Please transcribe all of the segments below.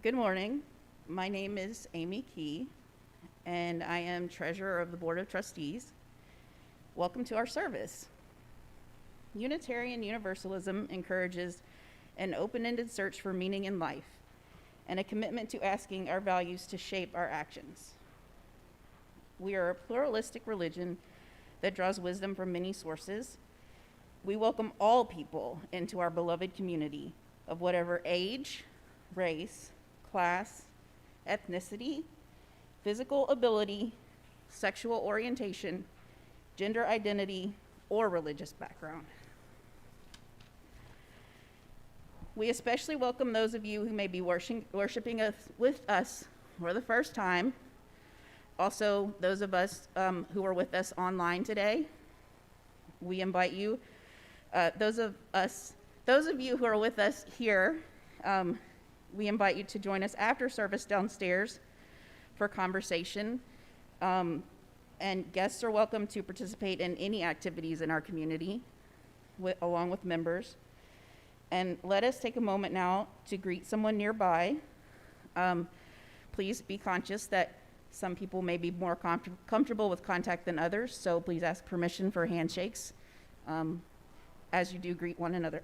Good morning. My name is Amy Key, and I am treasurer of the Board of Trustees. Welcome to our service. Unitarian Universalism encourages an open-ended search for meaning in life and a commitment to asking our values to shape our actions. We are a pluralistic religion that draws wisdom from many sources. We welcome all people into our beloved community of whatever age, race, class, ethnicity, physical ability, sexual orientation, gender identity, or religious background. We especially welcome those of you who may be worshiping with us for the first time. Also, those of us who are with us online today, we invite you. Those of you who are with us here, we invite you to join us after service downstairs for conversation. And guests are welcome to participate in any activities in our community along with members. And let us take a moment now to greet someone nearby. Please be conscious that some people may be more comfortable with contact than others, so please ask permission for handshakes as you do greet one another.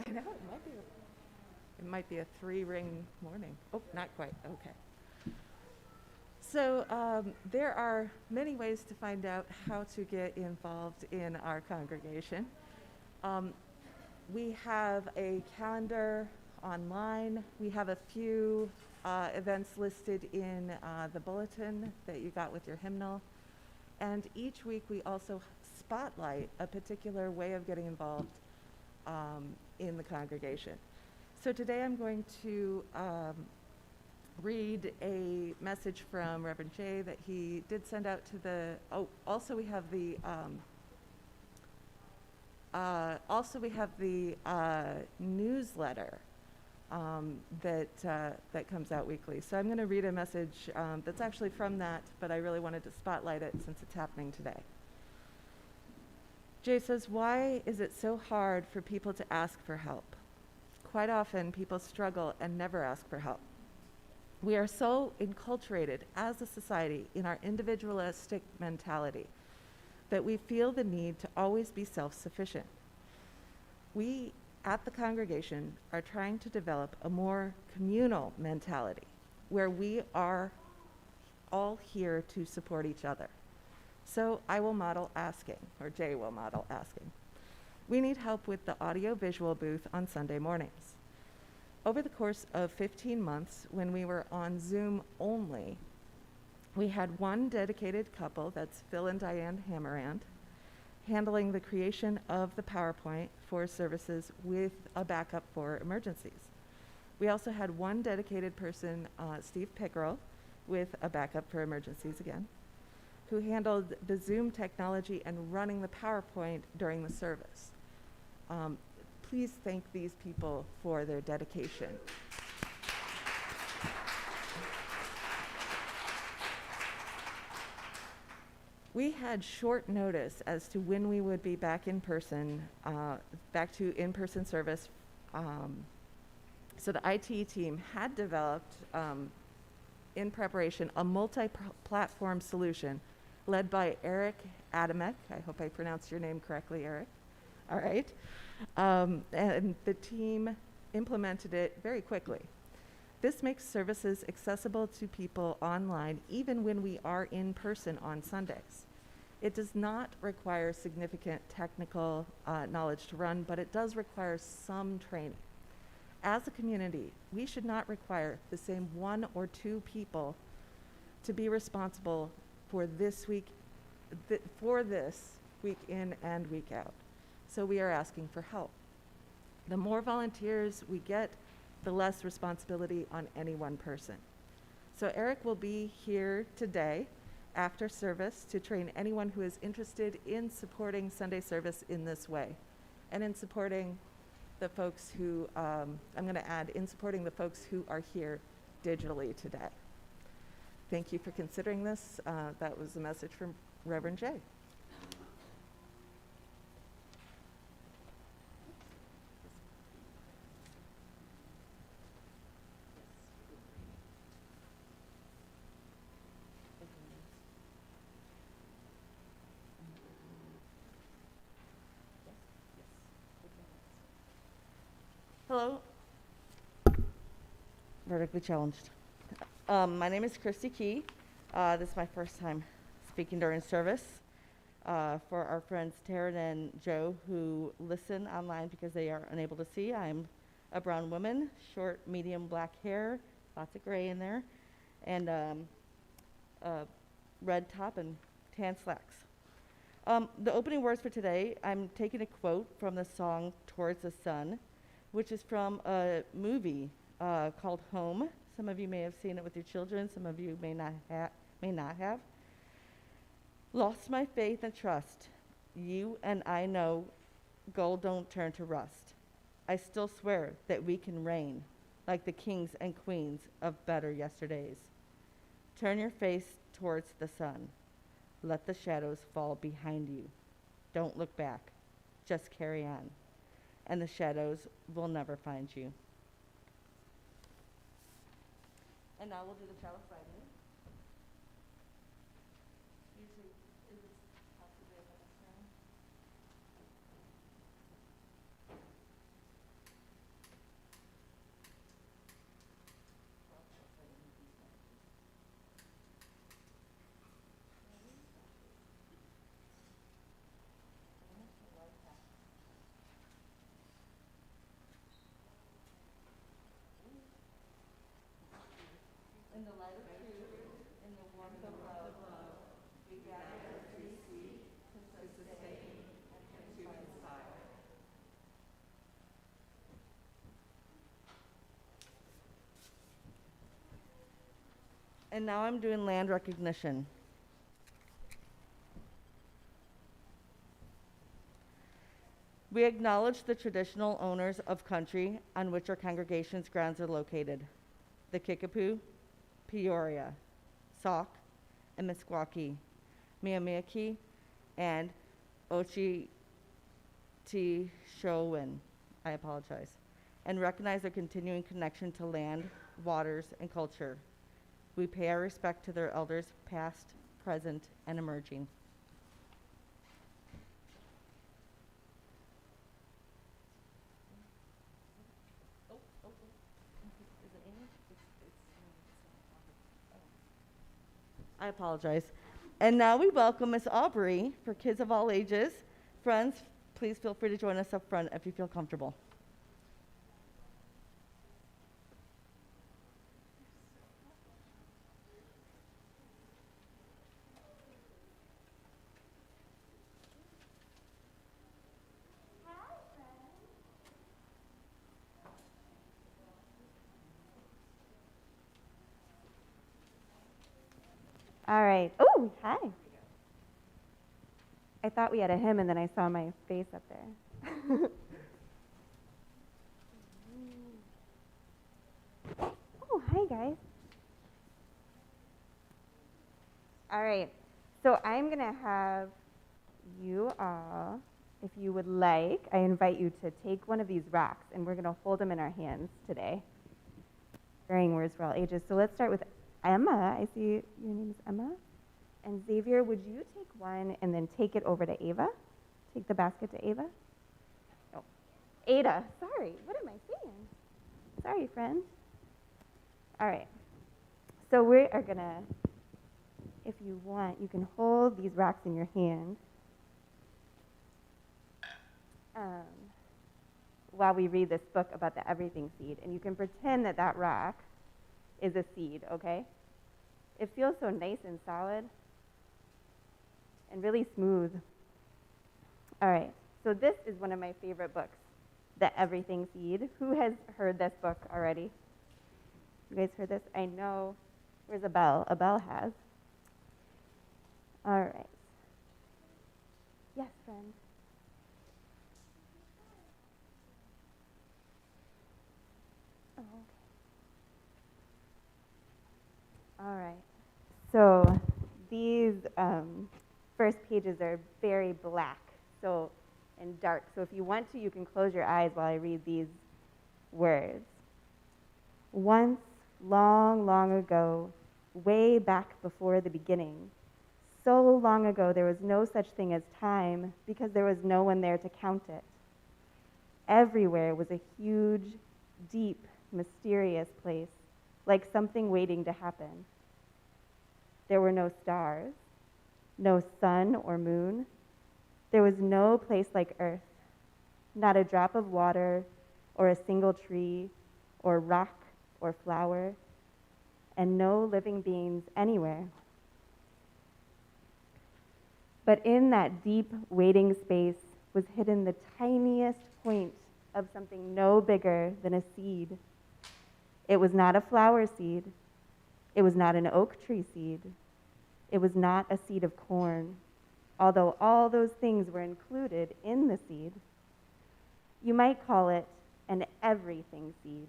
I know, it might be a 3-ring morning. Oh, not quite, okay. So there are many ways to find out how to get involved in our congregation. We have a calendar online. We have a few events listed in the bulletin that you got with your hymnal. And each week we also spotlight a particular way of getting involved in the congregation. So today I'm going to read a message from Reverend Jay that he did send out to the, also we have the newsletter that comes out weekly. So I'm going to read a message that's actually from that, but I really wanted to spotlight it since it's happening today. Jay says, why is it so hard for people to ask for help? Quite often, people struggle and never ask for help. We are so enculturated as a society in our individualistic mentality that we feel the need to always be self-sufficient. We, at the congregation, are trying to develop a more communal mentality where we are all here to support each other. So I will model asking, or Jay will model asking. We need help with the audio-visual booth on Sunday mornings. Over the course of 15 months, when we were on Zoom only, we had one dedicated couple, that's Phil and Diane Hammerand, handling the creation of the PowerPoint for services with a backup for emergencies. We also had one dedicated person, Steve Pickerel, with a backup for emergencies again, who handled the Zoom technology and running the PowerPoint during the service. Please thank these people for their dedication. We had short notice as to when we would be back in person, back to in-person service. So the IT team had developed, in preparation, a multi-platform solution led by Eric Adamek. I hope I pronounced your name correctly, Eric. All right. And the team implemented it very quickly. This makes services accessible to people online even when we are in person on Sundays. It does not require significant technical knowledge to run, but it does require some training. As a community, we should not require the same one or two people to be responsible for this week in and week out. So we are asking for help. The more volunteers we get, the less responsibility on any one person. So Eric will be here today after service to train anyone who is interested in supporting Sunday service in this way, and in supporting the folks who, I'm going to add, in supporting the folks who are here digitally today. Thank you for considering this. That was a message from Reverend Jay. Hello. Vertically challenged. My name is Christy Key. This is my first time speaking during service. For our friends Taryn and Joe who listen online because they are unable to see, I'm a brown woman, short, medium black hair, lots of gray in there, and a red top and tan slacks. The opening words for today, I'm taking a quote from the song Towards the Sun, which is from a movie called Home. Some of you may have seen it with your children. Some of you may not have. Lost my faith and trust. You and I know gold don't turn to rust. I still swear that we can reign like the kings and queens of better yesterdays. Turn your face towards the sun. Let the shadows fall behind you. Don't look back. Just carry on. And the shadows will never find you. And now we'll do the chalice Friday. Usually, is this possibly a bonus round? In the light of truth, in the warmth of love, we gather to receive, to sustain, and to inspire. And now I'm doing land recognition. We acknowledge the traditional owners of country on which our congregation's grounds are located, the Kickapoo, Peoria, Sauk, and Meskwaki, Miamiaki, and Ochitishowen. I apologize. And recognize their continuing connection to land, waters, and culture. We pay our respect to their elders, past, present, and emerging. I apologize. And now we welcome Miss Aubrey for kids of all ages. Friends, please feel free to join us up front if you feel comfortable. All right. Oh, hi. I thought we had a hymn, and then I saw my face up there. Oh, hi, guys. All right. So I'm going to have you all, if you would like, I invite you to take one of these rocks, and we're going to hold them in our hands today. Carrying words for all ages. So let's start with Emma. I see your name is Emma. And Xavier, would you take one and then take it over to Ava? Take the basket to Ava? No. Ada. Sorry. What am I saying? Sorry, friend. All right. So we are going to, if you want, you can hold these rocks in your hand while we read this book about the everything seed. And you can pretend that that rock is a seed, okay? It feels so nice and solid and really smooth. All right, so this is one of my favorite books, The Everything Seed. Who has heard this book already? You guys heard this? I know. Where's Abel? Abel has. All right. Yes, friend. Oh, okay. All right. So these first pages are very black, and dark. So if you want to, you can close your eyes while I read these words. Once, long, long ago, way back before the beginning, so long ago there was no such thing as time because there was no one there to count it. Everywhere was a huge, deep, mysterious place, like something waiting to happen. There were no stars, no sun or moon. There was no place like Earth, not a drop of water or a single tree or rock or flower, and no living beings anywhere. But in that deep waiting space was hidden the tiniest point of something no bigger than a seed. It was not a flower seed. It was not an oak tree seed. It was not a seed of corn, although all those things were included in the seed. You might call it an everything seed,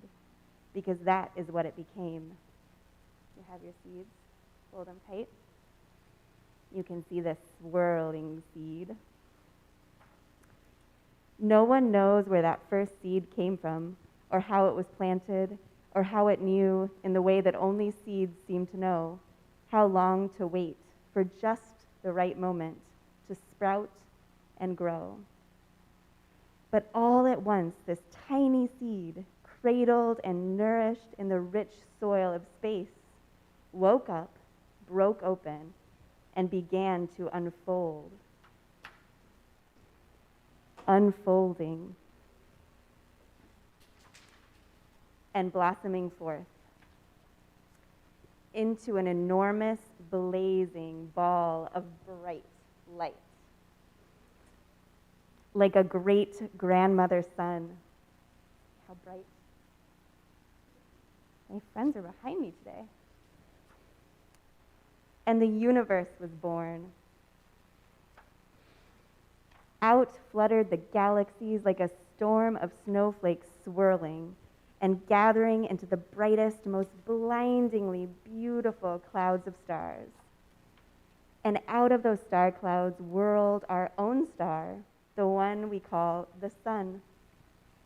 because that is what it became. You have your seeds, hold them tight. You can see the swirling seed. No one knows where that first seed came from, or how it was planted, or how it knew, in the way that only seeds seem to know, how long to wait for just the right moment to sprout and grow. But all at once, this tiny seed, cradled and nourished in the rich soil of space, woke up, broke open, and began to unfold. Unfolding and blossoming forth into an enormous, blazing ball of bright light, like a great grandmother's sun. How bright. My friends are behind me today. And the universe was born. Out fluttered the galaxies like a storm of snowflakes swirling and gathering into the brightest, most blindingly beautiful clouds of stars. And out of those star clouds whirled our own star, the one we call the sun,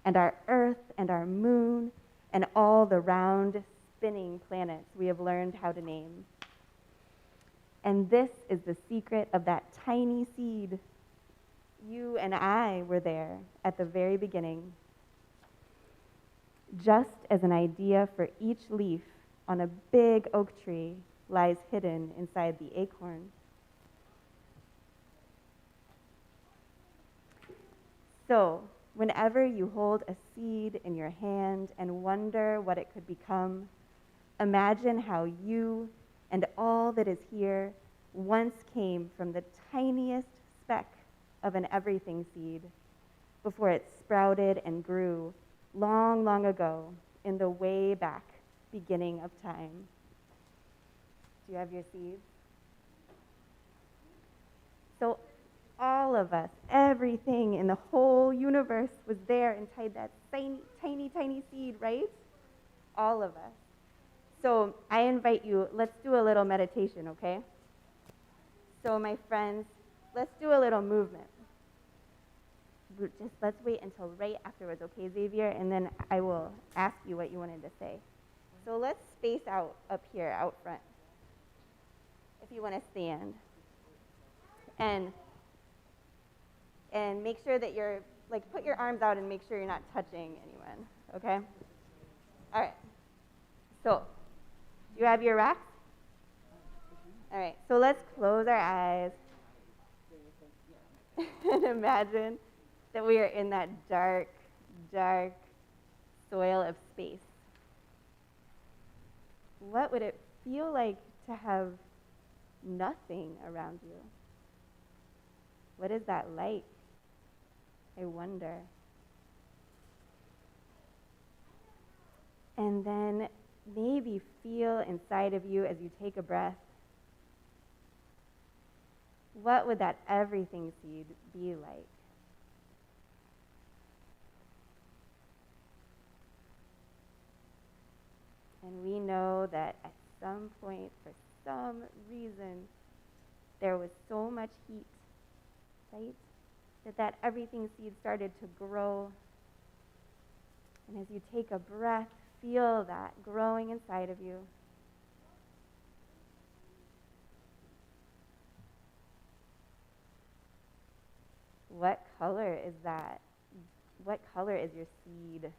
and our Earth and our moon, and all the round, spinning planets we have learned how to name. And this is the secret of that tiny seed. You and I were there at the very beginning. Just as an idea for each leaf on a big oak tree lies hidden inside the acorn. So, whenever you hold a seed in your hand and wonder what it could become, imagine how you and all that is here once came from the tiniest speck of an everything seed before it sprouted and grew long, long ago in the way back beginning of time. Do you have your seeds? of us, everything in the whole universe was there inside that tiny, tiny, tiny seed, right? All of us. So I invite you, let's do a little meditation, okay? So my friends, let's do a little movement. Just let's wait until right afterwards, okay, Xavier? And then I will ask you what you wanted to say. So let's space out up here, out front, if you want to stand. And make sure that you're, like, put your arms out and make sure you're not touching anyone, okay? All right. So, do you have your racks? All right, so let's close our eyes and imagine that we are in that dark, dark soil of space. What would it feel like to have nothing around you? What is that like? I wonder. And then maybe feel inside of you as you take a breath. What would that everything seed be like? And we know that at some point, for some reason, there was so much heat, right? That everything seed started to grow. And as you take a breath, feel that growing inside of you. What color is that? What color is your seed?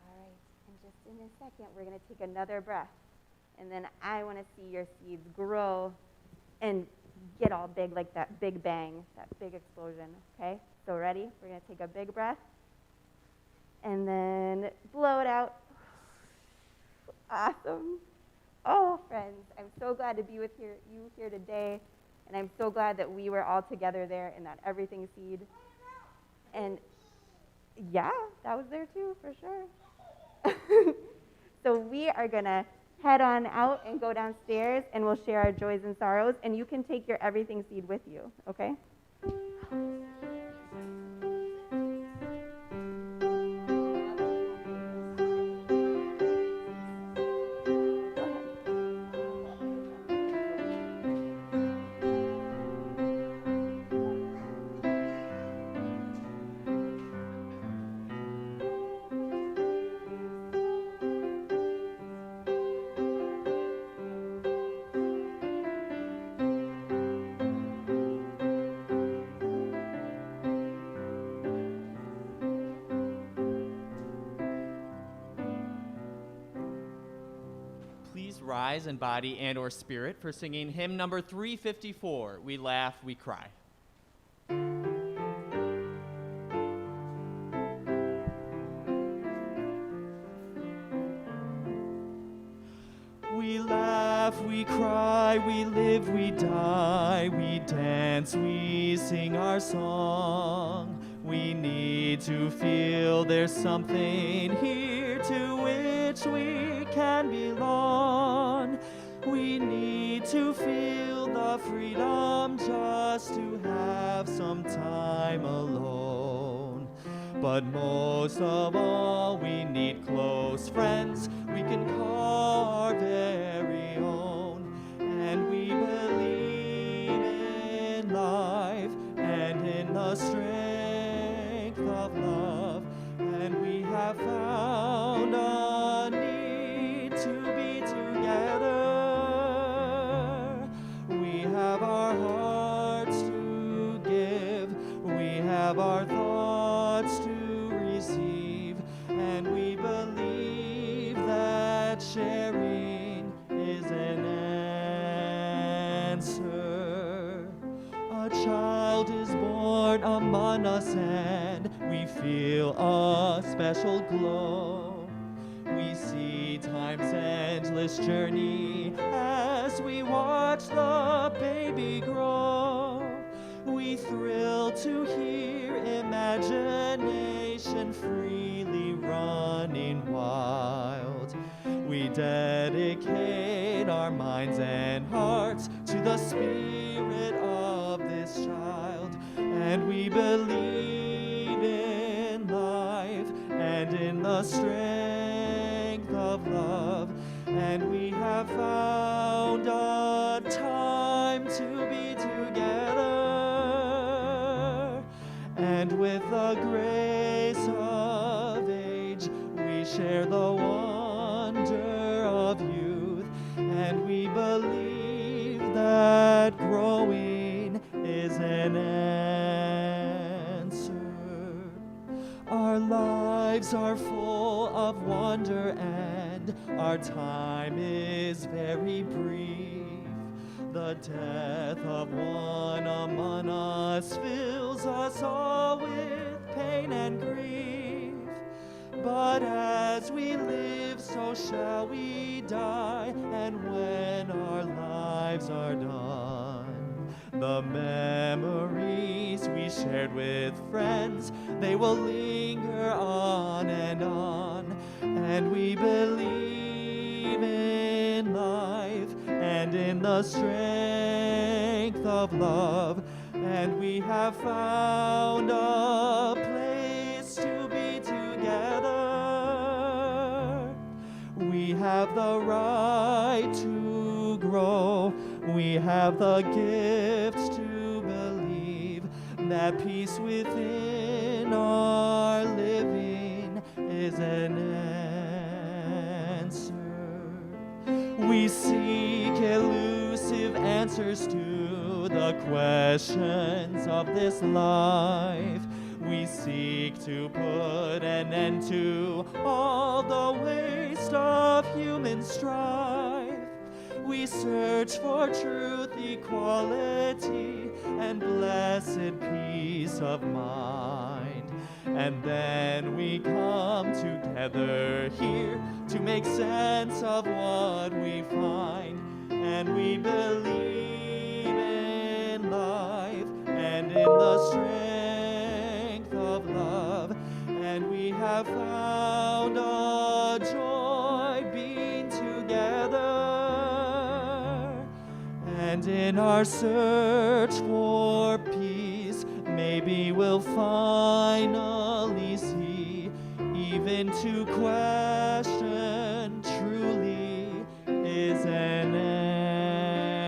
All right, and just in a second, we're going to take another breath. And then I want to see your seeds grow and get all big, like that big bang, that big explosion, okay? So ready? We're going to take a big breath. And then blow it out. Awesome. Oh, friends, I'm so glad to be with you here today. And I'm so glad that we were all together there in that everything seed. And yeah, that was there too, for sure. So we are going to head on out and go downstairs, and we'll share our joys and sorrows. And you can take your everything seed with you, okay? Please rise in body and or spirit for singing hymn number 354, We Laugh, We Cry. We laugh, we cry, we live, we die, we dance, we sing our song. We need to feel there's something here to which we can belong. We need to feel the freedom just to have some time alone. But most of all, we need close friends we can call our very own. And we believe in life and in the strength of love. And we have found a need to be together. We have our hearts to give. We have our thoughts to receive. And we believe that sharing is an answer. A child is born among us and we feel a special glow. We see time's endless journey as we watch the baby grow. We thrill to hear imagination freely running wild. We dedicate unite our minds and hearts to the spirit of this child. And we believe in life and in the strength of love. And we have found a time to be together. And with the grace of age, we share the wonder of youth. And we believe that growing is an answer. Our lives are full of wonder and our time is very brief. The death of one among us fills us all with pain and grief. But as we live, so shall we die, and when our lives are done, the memories we shared with friends, they will linger on, and we believe in life and in the strength of love, and we have found a place to be together. We have the right to grow. We have the gifts to believe that peace within our living is an answer. We seek elusive answers to the questions of this life. We seek to put an end to all the waste of human strife. We search for truth, equality, and blessed peace of mind. And then we come together here to make sense of what we find. And we believe in life and in the strength of love. And we have found a joy being together. And in our search for peace, maybe we'll finally see, even to question truly is an answer.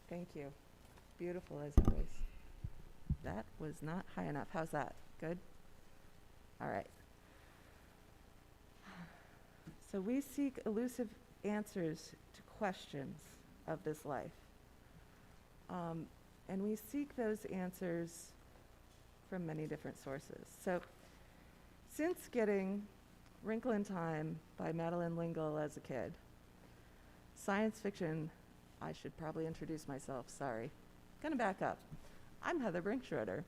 Thank you. Beautiful as always. That was not high enough. How's that? Good? All right. So we seek elusive answers to questions of this life. And we seek those answers from many different sources. So since getting Wrinkle in Time by Madeleine L'Engle as a kid, science fiction, I should probably introduce myself, sorry. Gonna back up. I'm Heather Brinkschroeder.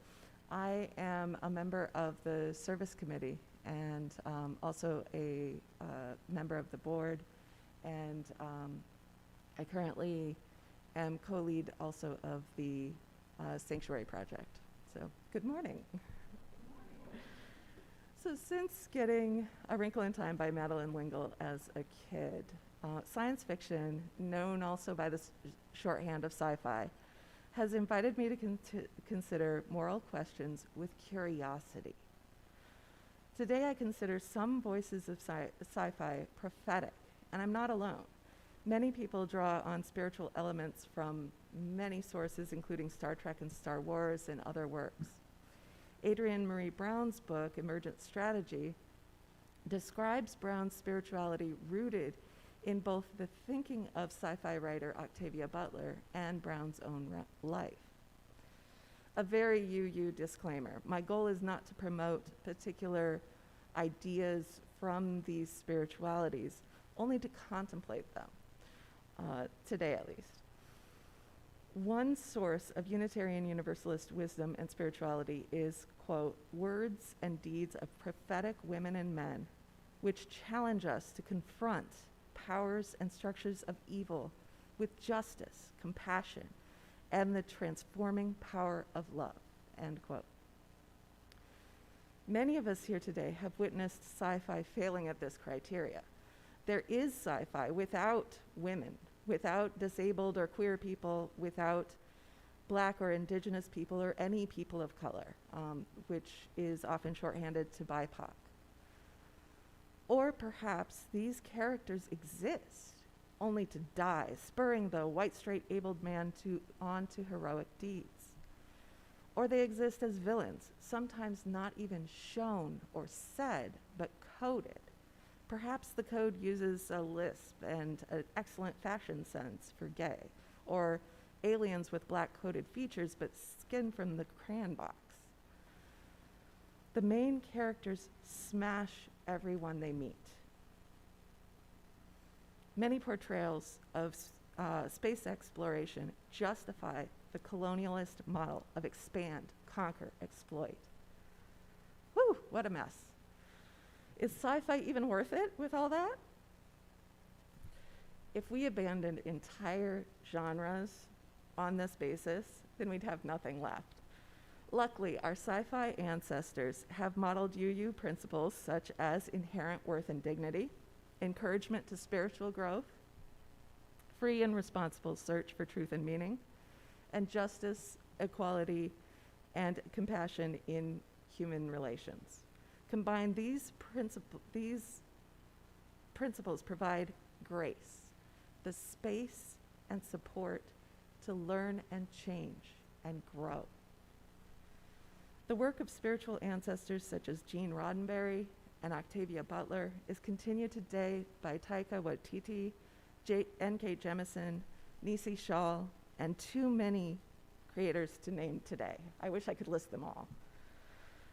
I am a member of the service committee and also a member of the board, and I currently am co-lead also of the Sanctuary Project. So, good morning. So since getting A Wrinkle in Time by Madeleine L'Engle as a kid, science fiction, known also by the shorthand of sci-fi, has invited me to consider moral questions with curiosity. Today I consider some voices of sci-fi prophetic, and I'm not alone. Many people draw on spiritual elements from many sources, including Star Trek and Star Wars and other works. Adrienne Marie Brown's book, Emergent Strategy, describes Brown's spirituality rooted in both the thinking of sci-fi writer Octavia Butler and Brown's own life. A very UU disclaimer. My goal is not to promote particular ideas from these spiritualities, only to contemplate them, today at least. One source of Unitarian Universalist wisdom and spirituality is, quote, words and deeds of prophetic women and men, which challenge us to confront powers and structures of evil with justice, compassion, and the transforming power of love, end quote. Many of us here today have witnessed sci-fi failing at this criteria. There is sci-fi without women, without disabled or queer people, without Black or Indigenous people or any people of color, which is often shorthanded to BIPOC. Or perhaps these characters exist only to die, spurring the white, straight, abled man on to heroic deeds. Or they exist as villains, sometimes not even shown or said, but coded. Perhaps the code uses a lisp and an excellent fashion sense for gay, or aliens with black coded features but skin from the crayon box. The main characters smash everyone they meet. Many portrayals of space exploration justify the colonialist model of expand, conquer, exploit. Whew, what a mess. Is sci-fi even worth it with all that? If we abandoned entire genres on this basis, then we'd have nothing left. Luckily, our sci-fi ancestors have modeled UU principles such as inherent worth and dignity, encouragement to spiritual growth, free and responsible search for truth and meaning, and justice, equality, and compassion in human relations. Combined, these principles provide grace, the space and support to learn and change and grow. The work of spiritual ancestors such as Gene Roddenberry and Octavia Butler is continued today by Taika Waititi, N.K. Jemisin, Nisi Shaw, and too many creators to name today. I wish I could list them all.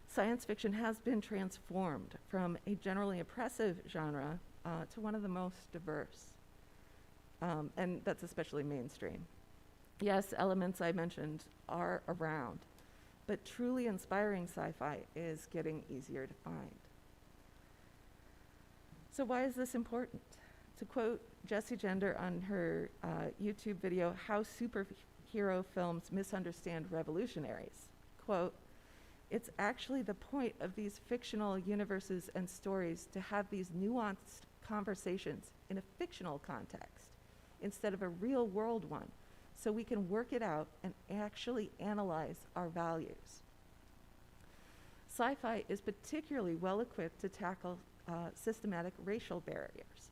Science fiction has been transformed from a generally oppressive genre to one of the most diverse, and that's especially mainstream. Yes, elements I mentioned are around, but truly inspiring sci-fi is getting easier to find. So why is this important? To quote Jessie Gender on her YouTube video, How Superhero Films Misunderstand Revolutionaries, quote, "It's actually the point of these fictional universes and stories to have these nuanced conversations in a fictional context instead of a real world one, so we can work it out and actually analyze our values." Sci-fi is particularly well equipped to tackle systematic racial barriers.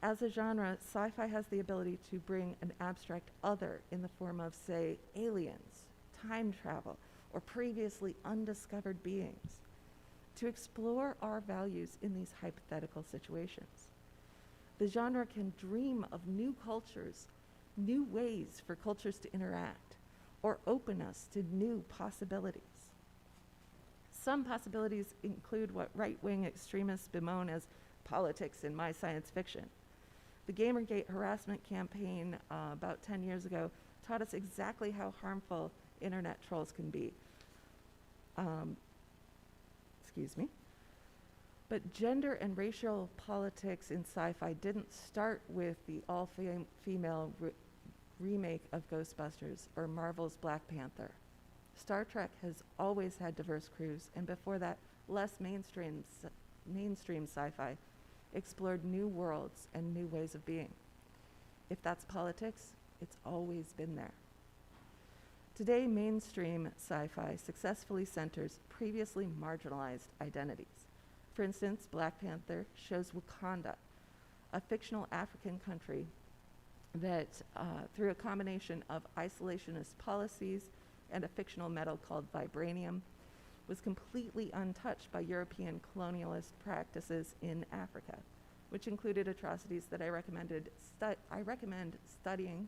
As a genre, sci-fi has the ability to bring an abstract other in the form of, say, aliens, time travel, or previously undiscovered beings, to explore our values in these hypothetical situations. The genre can dream of new cultures, new ways for cultures to interact, or open us to new possibilities. Some possibilities include what right-wing extremists bemoan as politics in my science fiction. The Gamergate harassment campaign about 10 years ago taught us exactly how harmful internet trolls can be. But gender and racial politics in sci-fi didn't start with the all-female remake of Ghostbusters or Marvel's Black Panther. Star Trek has always had diverse crews, and before that, less mainstream sci-fi explored new worlds and new ways of being. If that's politics, it's always been there. Today, mainstream sci-fi successfully centers previously marginalized identities. For instance, Black Panther shows Wakanda, a fictional African country that, through a combination of isolationist policies and a fictional metal called vibranium, was completely untouched by European colonialist practices in Africa, which included atrocities that I recommend studying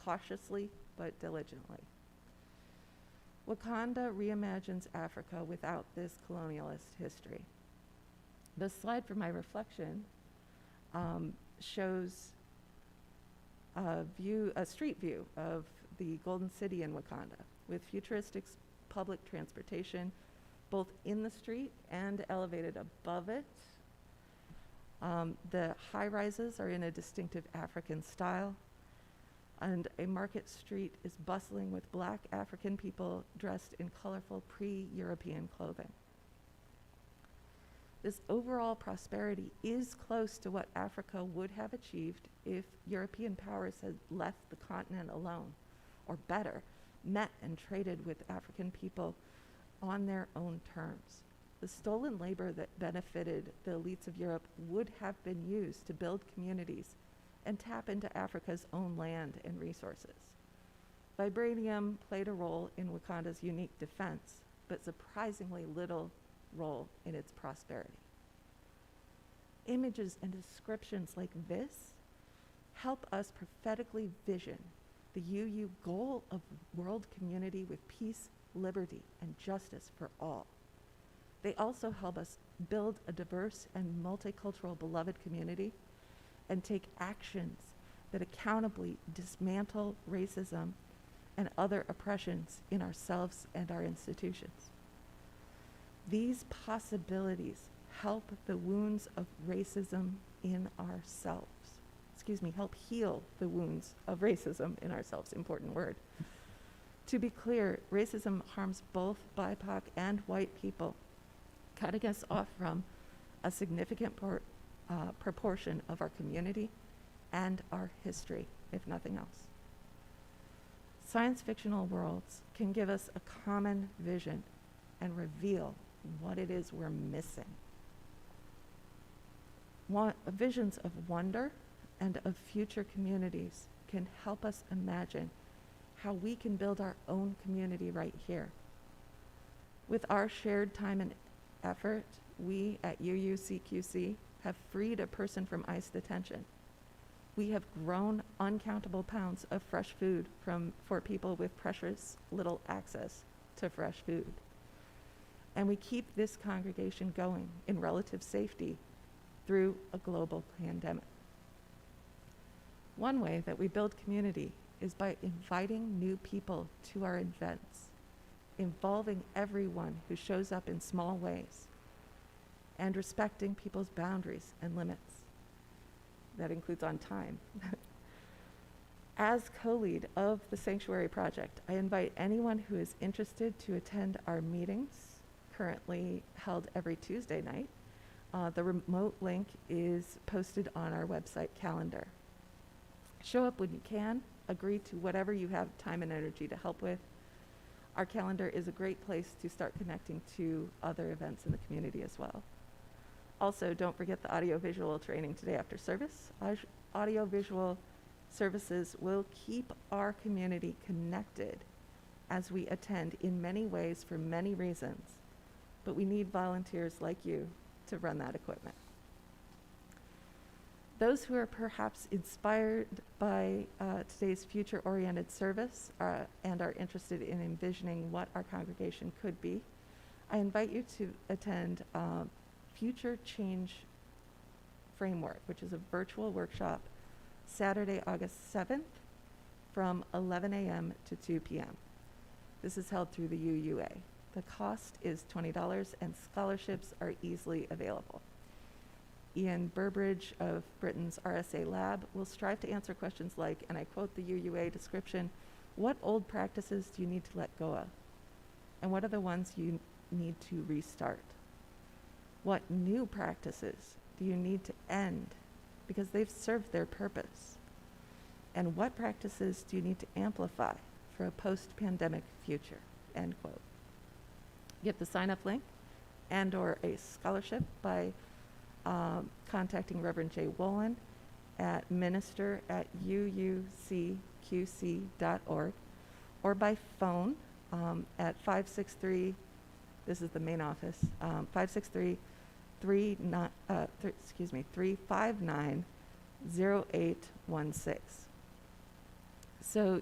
cautiously but diligently. Wakanda reimagines Africa without this colonialist history. The slide for my reflection shows a street view of the Golden City in Wakanda, with futuristic public transportation both in the street and elevated above it. The high-rises are in a distinctive African style. and a market street is bustling with black African people dressed in colorful pre-European clothing. This overall prosperity is close to what Africa would have achieved if European powers had left the continent alone, or better, met and traded with African people on their own terms. The stolen labor that benefited the elites of Europe would have been used to build communities and tap into Africa's own land and resources. Vibranium played a role in Wakanda's unique defense, but surprisingly little role in its prosperity. Images and descriptions like this help us prophetically vision the UU goal of world community with peace, liberty, and justice for all. They also help us build a diverse and multicultural beloved community and take actions that accountably dismantle racism and other oppressions in ourselves and our institutions. These possibilities help the wounds of racism in ourselves. Help heal the wounds of racism in ourselves, important word. To be clear, racism harms both BIPOC and white people, cutting us off from a significant proportion of our community and our history, if nothing else. Science fictional worlds can give us a common vision and reveal what it is we're missing. Visions of wonder and of future communities can help us imagine how we can build our own community right here. With our shared time and effort, we at UUCQC have freed a person from ICE detention. We have grown uncountable pounds of fresh food for people with precious little access to fresh food. And we keep this congregation going in relative safety through a global pandemic. One way that we build community is by inviting new people to our events, involving everyone who shows up in small ways, and respecting people's boundaries and limits. That includes on time. As co-lead of the Sanctuary Project, I invite anyone who is interested to attend our meetings, currently held every Tuesday night. The remote link is posted on our website calendar. Show up when you can, agree to whatever you have time and energy to help with. Our calendar is a great place to start connecting to other events in the community as well. Also, don't forget the audiovisual training today after service. Audiovisual services will keep our community connected as we attend in many ways for many reasons, but we need volunteers like you to run that equipment. Those who are perhaps inspired by today's future-oriented service and are interested in envisioning what our congregation could be, I invite you to attend Future Change Framework, which is a virtual workshop Saturday, August 7th from 11 a.m. to 2 p.m. This is held through the UUA. The cost is $20 and scholarships are easily available. Ian Burbridge of Britain's RSA Lab will strive to answer questions like, and I quote the UUA description, what old practices do you need to let go of? And what are the ones you need to restart? What new practices do you need to end because they've served their purpose? And what practices do you need to amplify for a post-pandemic future? End quote. Get the sign-up link and or a scholarship by contacting Reverend Jay Wolin at minister@uucqc.org or by phone at 563, this is the main office, 359-0816. So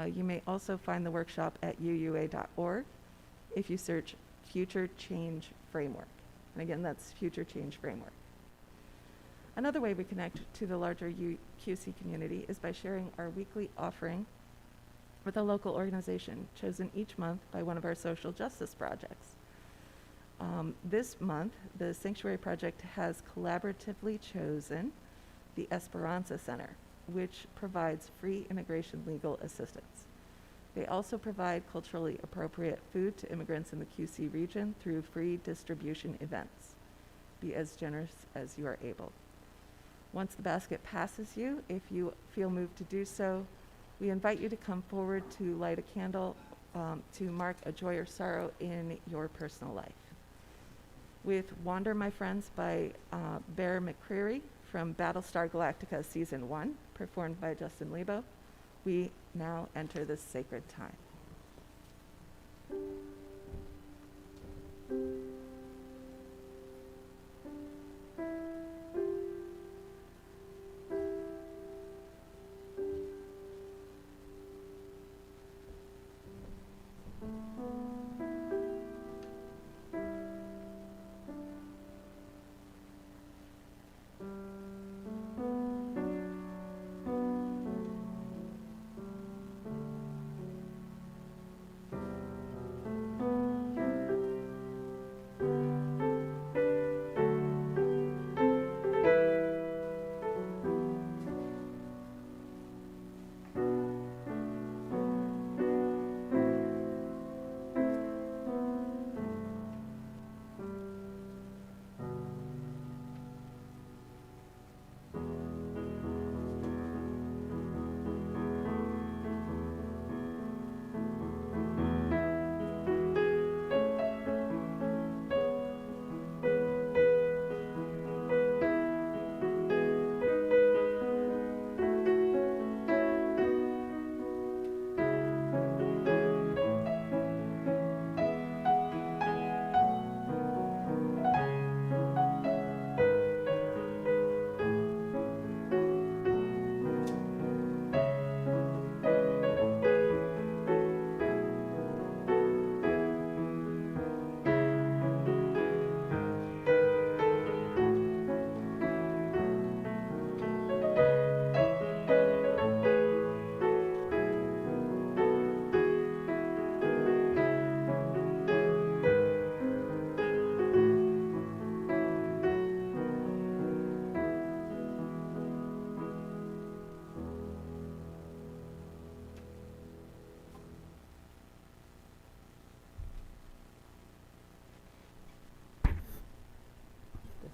you may also find the workshop at uua.org if you search Future Change Framework. And again, that's Future Change Framework. Another way we connect to the larger UQC community is by sharing our weekly offering with a local organization chosen each month by one of our social justice projects. This month, the Sanctuary Project has collaboratively chosen the Esperanza Center which provides free immigration legal assistance. They also provide culturally appropriate food to immigrants in the QC region through free distribution events. Be as generous as you are able. Once the basket passes you, if you feel moved to do so, we invite you to come forward to light a candle to mark a joy or sorrow in your personal life. With Wander, My Friends by Bear McCreary from Battlestar Galactica Season 1, performed by Justin Lebo, we now enter this sacred time.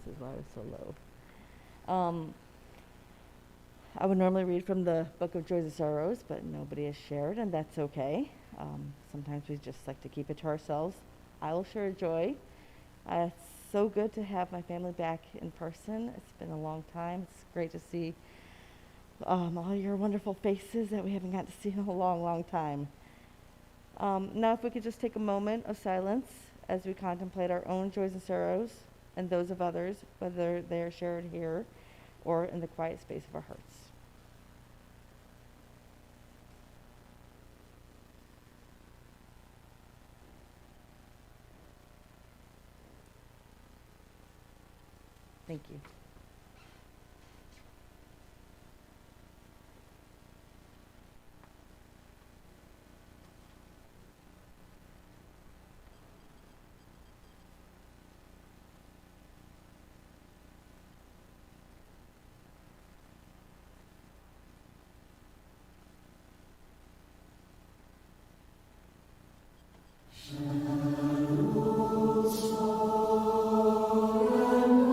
This is why it's so low. I would normally read from the Book of Joys and Sorrows, but nobody has shared, and that's okay. Sometimes we just like to keep it to ourselves. I will share a joy. It's so good to have my family back in person. It's been a long time. It's great to see all your wonderful faces that we haven't got to see in a long, long time. Now if we could just take a moment of silence as we contemplate our own joys and sorrows and those of others, whether they are shared here or in the quiet space of our hearts. Thank you. Shadows fall and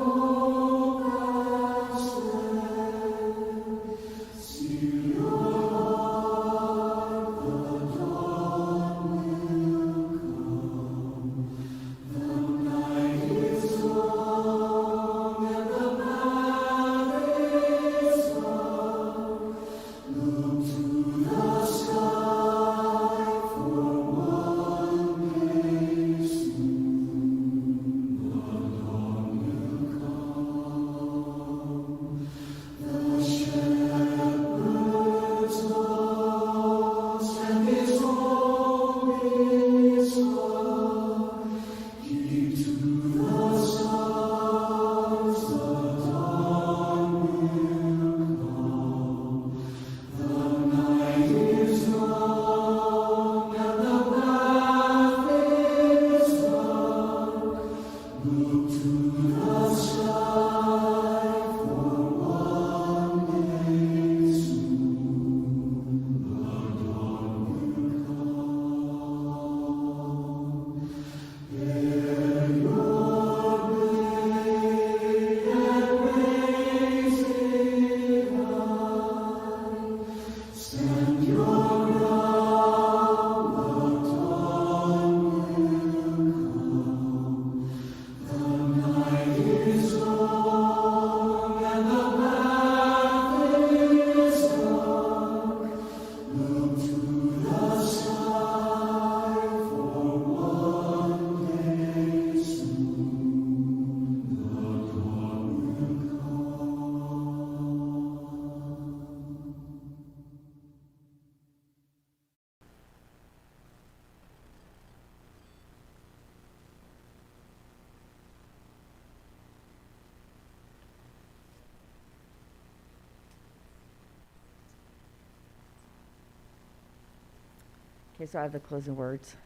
Okay, so I have the closing words.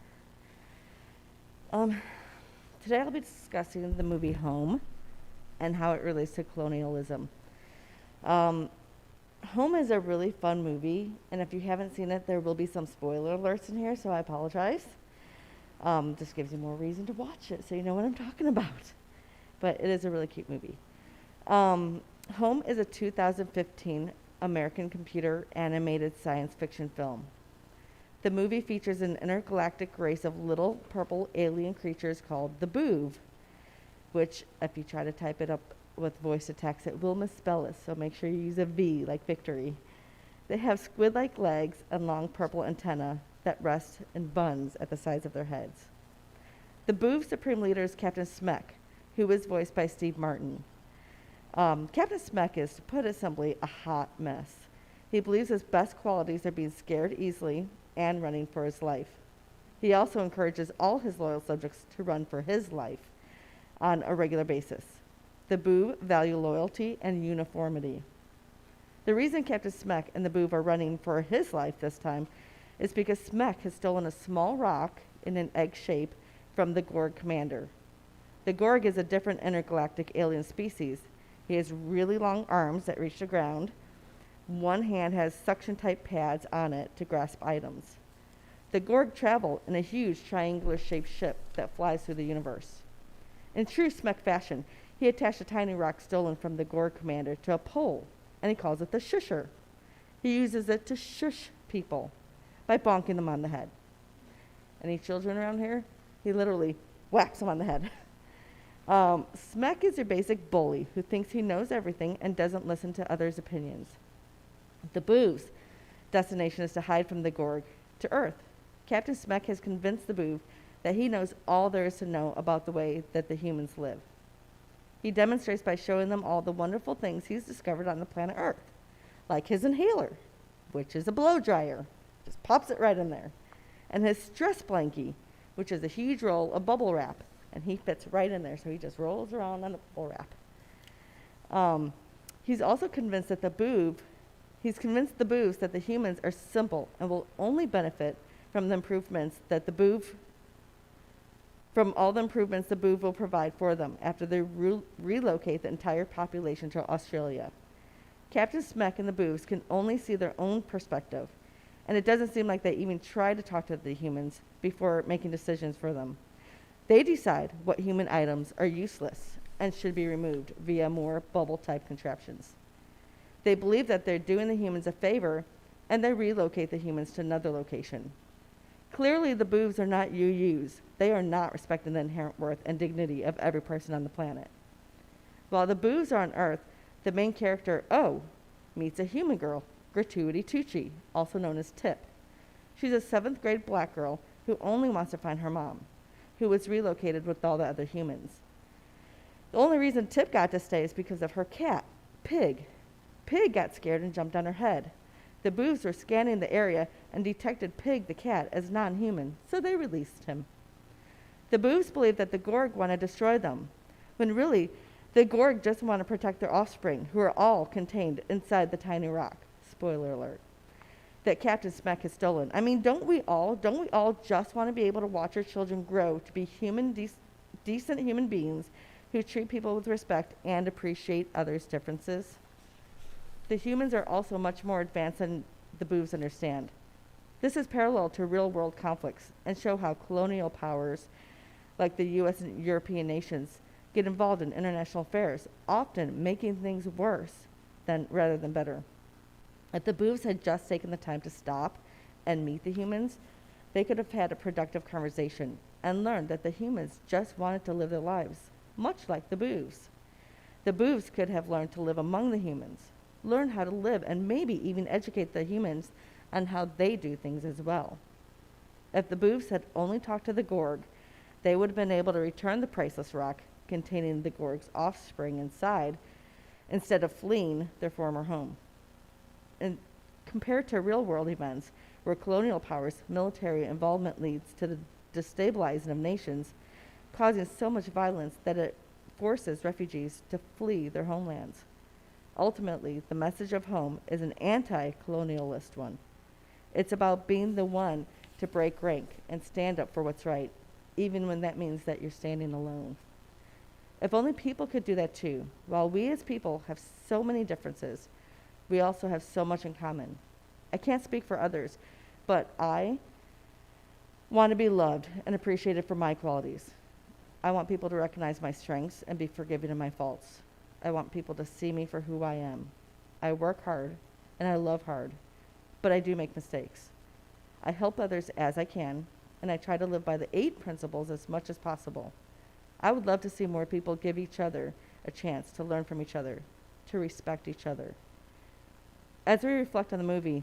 Today I'll be discussing the movie Home and how it relates to colonialism. Home is a really fun movie, and if you haven't seen it, there will be some spoiler alerts in here, so I apologize. This gives you more reason to watch it, so you know what I'm talking about. But it is a really cute movie. Home is a 2015 American computer animated science fiction film. The movie features an intergalactic race of little purple alien creatures called the Boov, which, if you try to type it up with voice to text, it will misspell it, so make sure you use a V like victory. They have squid-like legs and long purple antennae that rest in buns at the sides of their heads. The Boov supreme leader is Captain Smek, who is voiced by Steve Martin. Captain Smek is, to put it simply, a hot mess. He believes his best qualities are being scared easily and running for his life. He also encourages all his loyal subjects to run for his life on a regular basis. The Boov value loyalty and uniformity. The reason Captain Smek and the Boov are running for his life this time is because Smek has stolen a small rock in an egg shape from the Gorg commander. The Gorg is a different intergalactic alien species. He has really long arms that reach the ground. One hand has suction-type pads on it to grasp items. The Gorg travel in a huge triangular-shaped ship that flies through the universe. In true Smek fashion, he attached a tiny rock stolen from the Gorg commander to a pole, and he calls it the shusher. He uses it to shush people by bonking them on the head. Any children around here? He literally whacks them on the head. Smek is your basic bully who thinks he knows everything and doesn't listen to others' opinions. The Boov's destination is to hide from the Gorg to Earth. Captain Smek has convinced the Boov that he knows all there is to know about the way that the humans live. He demonstrates by showing them all the wonderful things he's discovered on the planet Earth, like his inhaler, which is a blow dryer, just pops it right in there, and his stress blankie, which is a huge roll of bubble wrap, and he fits right in there, so he just rolls around on the bubble wrap. He's also convinced that the Boov that the humans are simple and will only benefit from the improvements that the Boov will provide for them after they relocate the entire population to Australia. Captain Smek and the Boovs can only see their own perspective, and it doesn't seem like they even try to talk to the humans before making decisions for them. They decide what human items are useless and should be removed via more bubble-type contraptions. They believe that they're doing the humans a favor, and they relocate the humans to another location. Clearly, the Boovs are not UUs. They are not respecting the inherent worth and dignity of every person on the planet. While the Boovs are on Earth, the main character, O, meets a human girl, Gratuity Tucci, also known as Tip. She's a 7th grade black girl who only wants to find her mom, who was relocated with all the other humans. The only reason Tip got to stay is because of her cat, Pig. Pig got scared and jumped on her head. The Boovs were scanning the area and detected Pig the cat as non-human, so they released him. The Boovs believe that the Gorg want to destroy them, when really, the Gorg just want to protect their offspring, who are all contained inside the tiny rock. Spoiler alert. That Captain Smek has stolen. I mean, don't we all just want to be able to watch our children grow to be decent human beings who treat people with respect and appreciate others' differences? The humans are also much more advanced than the Boovs understand. This is parallel to real-world conflicts and show how colonial powers like the U.S. and European nations get involved in international affairs, often making things worse rather than better. If the Boovs had just taken the time to stop and meet the humans, they could have had a productive conversation and learned that the humans just wanted to live their lives, much like the Boovs. The Boovs could have learned to live among the humans, learn how to live, and maybe even educate the humans on how they do things as well. If the Boovs had only talked to the Gorg, they would have been able to return the priceless rock containing the Gorg's offspring inside, instead of fleeing their former home. And compared to real-world events, where colonial powers' military involvement leads to the destabilizing of nations, causing so much violence that it forces refugees to flee their homelands. Ultimately, the message of Home is an anti-colonialist one. It's about being the one to break rank and stand up for what's right, even when that means that you're standing alone. If only people could do that too. While we as people have so many differences, we also have so much in common. I can't speak for others, but I want to be loved and appreciated for my qualities. I want people to recognize my strengths and be forgiving of my faults. I want people to see me for who I am. I work hard and I love hard, but I do make mistakes. I help others as I can, and I try to live by the 8 principles as much as possible. I would love to see more people give each other a chance to learn from each other, to respect each other. As we reflect on the movie,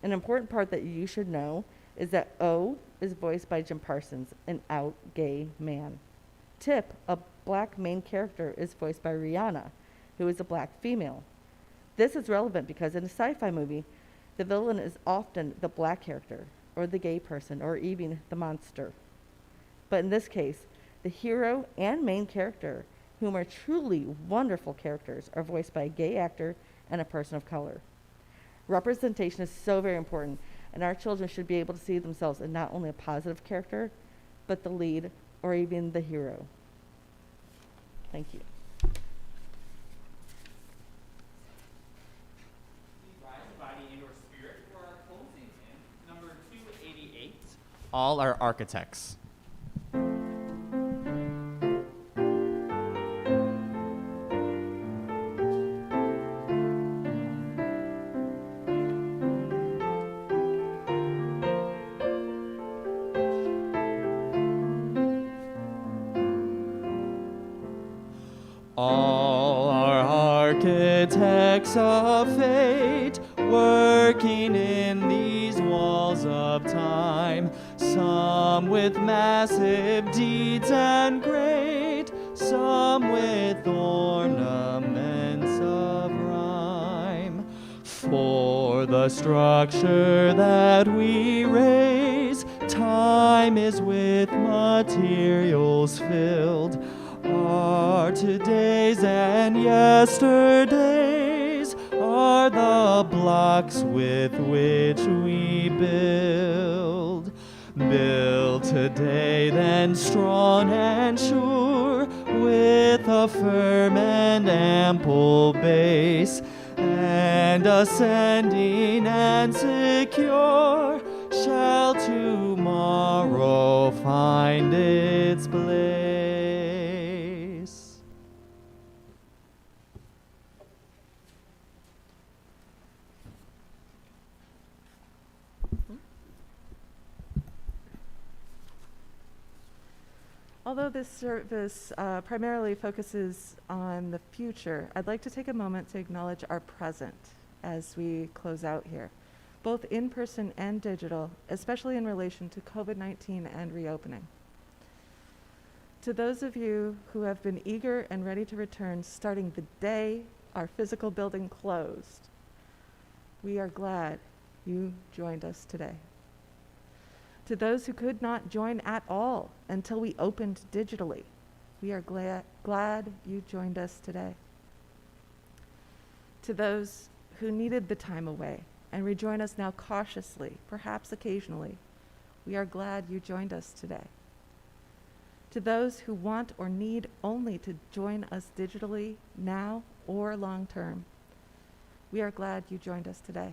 an important part that you should know is that O is voiced by Jim Parsons, an out gay man. Tip, a black main character, is voiced by Rihanna, who is a black female. This is relevant because in a sci-fi movie, the villain is often the black character, or the gay person, or even the monster. But in this case, the hero and main character, whom are truly wonderful characters, are voiced by a gay actor and a person of color. Representation is so very important, and our children should be able to see themselves in not only a positive character, but the lead or even the hero. Thank you. Body and or spirit for our closing hymn, number 288. All are architects. All are architects of fate, working in these walls of time, some with massive deeds and great, some with ornaments of rhyme. For the structure that we raise, time is with materials filled. Our todays and yesterdays are the blocks with which we build. Build today, then strong and sure, with a firm and ample base, and ascending and secure, shall tomorrow find its place. Although this service primarily focuses on the future, I'd like to take a moment to acknowledge our present as we close out here, both in person and digital, especially in relation to COVID-19 and reopening. To those of you who have been eager and ready to return starting the day our physical building closed, we are glad you joined us today. To those who could not join at all until we opened digitally, we are glad you joined us today. To those who needed the time away and rejoin us now cautiously, perhaps occasionally, we are glad you joined us today. To those who want or need only to join us digitally now or long term, we are glad you joined us today.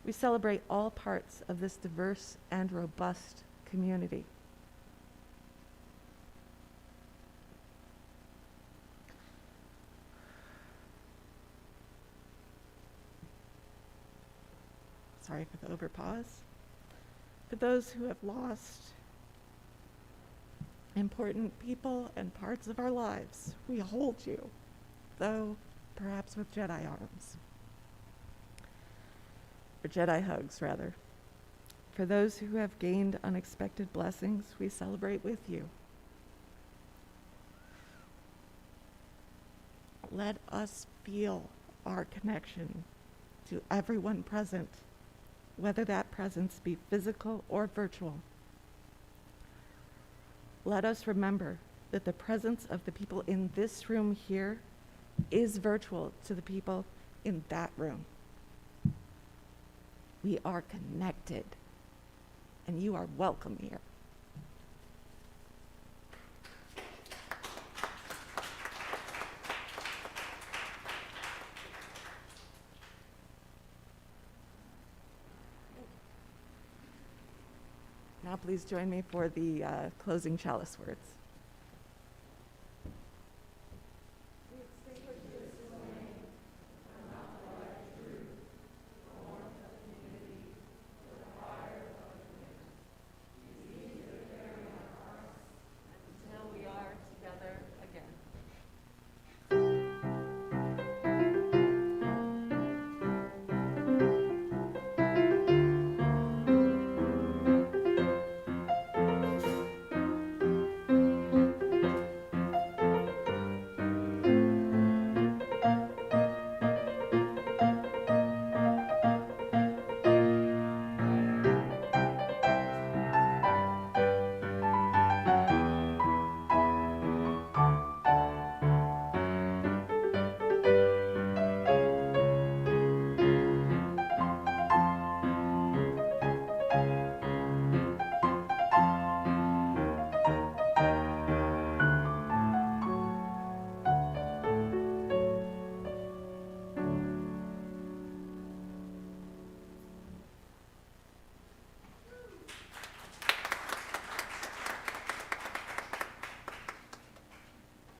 We celebrate all parts of this diverse and robust community. Sorry for the overpause. For those who have lost important people and parts of our lives, we hold you, though perhaps with Jedi arms. Or Jedi hugs, rather. For those who have gained unexpected blessings, we celebrate with you. Let us feel our connection to everyone present, whether that presence be physical or virtual. Let us remember that the presence of the people in this room here is virtual to the people in that room. We are connected. and you are welcome here. Now please join me for the closing chalice words.